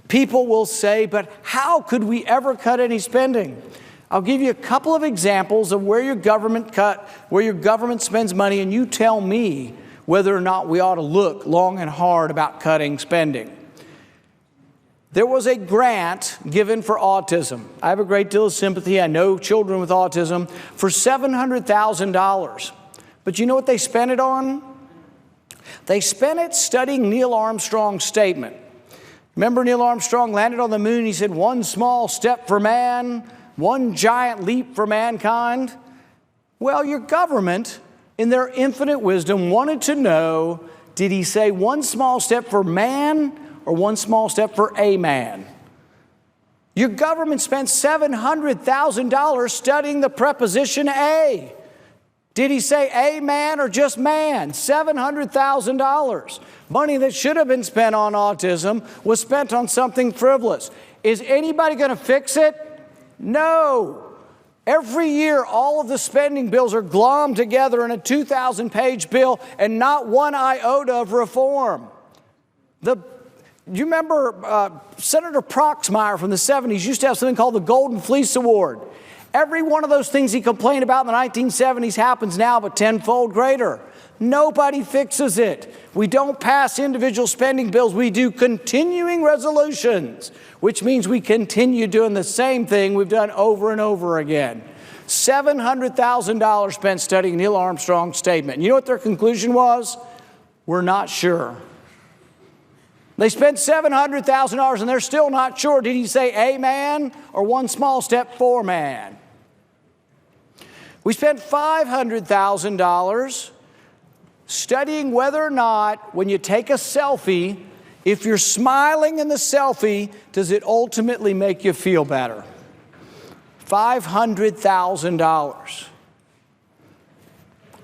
People will say, but how could we ever cut any spending? I'll give you a couple of examples of where your government spends money, and you tell me whether or not we ought to look long and hard about cutting spending. There was a grant given for autism. I have a great deal of sympathy. I know children with autism, for $700,000. But you know what they spent it on? They spent it studying Neil Armstrong's statement. Remember, Neil Armstrong landed on the moon. He said, "One small step for man, one giant leap for mankind." Well, your government, in their infinite wisdom, wanted to know, did he say one small step for man or one small step for a man? Your government spent $700,000 studying the preposition a. Did he say a man or just man? $700,000. Money that should have been spent on autism was spent on something frivolous. Is anybody going to fix it? No. Every year, all of the spending bills are glommed together in a 2,000-page bill and not one iota of reform. You remember Senator Proxmire from the 70s used to have something called the Golden Fleece Award. Every one of those things he complained about in the 1970s happens now, but tenfold greater. Nobody fixes it. We don't pass individual spending bills. We do continuing resolutions, which means we continue doing the same thing we've done over and over again. $700,000 spent studying Neil Armstrong's statement. You know what their conclusion was? We're not sure. They spent $700,000 and they're still not sure. Did he say a man or one small step for man? We spent $500,000 studying whether or not when you take a selfie, if you're smiling in the selfie, does it ultimately make you feel better? $500,000.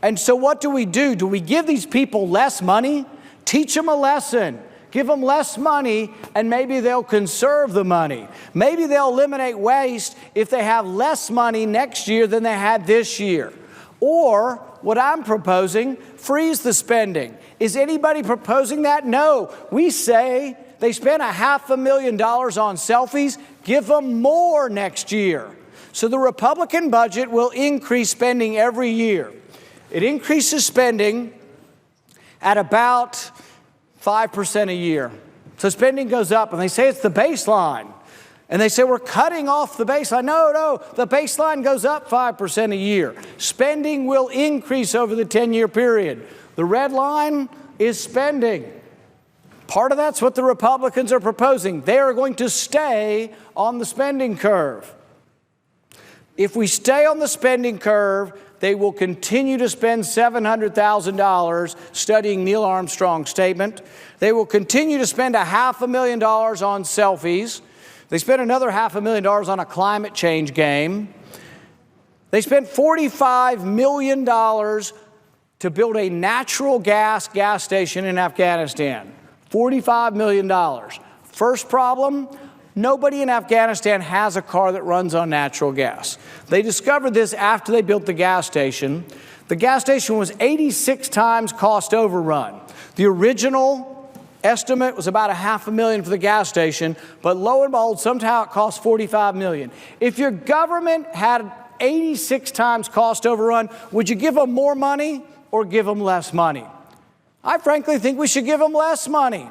And so what do? Do we give these people less money? Teach them a lesson. Give them less money, and maybe they'll conserve the money. Maybe they'll eliminate waste if they have less money next year than they had this year. Or, what I'm proposing, freeze the spending. Is anybody proposing that? No. We say they spent $500,000 on selfies. Give them more next year. So the Republican budget will increase spending every year. It increases spending at about 5% a year. So spending goes up, and they say it's the baseline. And they say we're cutting off the baseline. No, the baseline goes up 5% a year. Spending will increase over the 10-year period. The red line is spending. Part of that's what the Republicans are proposing. They are going to stay on the spending curve. If we stay on the spending curve, they will continue to spend $700,000 studying Neil Armstrong's statement. They will continue to spend $500,000 on selfies. They spent another $500,000 on a climate change game. They spent $45 million to build a natural gas station in Afghanistan. $45 million. First problem, nobody in Afghanistan has a car that runs on natural gas. They discovered this after they built the gas station. The gas station was 86 times cost overrun. The original estimate was about $500,000 for the gas station, but lo and behold, somehow it cost $45 million. If your government had 86 times cost overrun, would you give them more money or give them less money? I frankly think we should give them less money.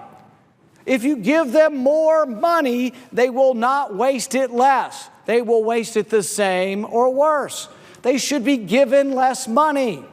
If you give them more money, they will not waste it less. They will waste it the same or worse. They should be given less money.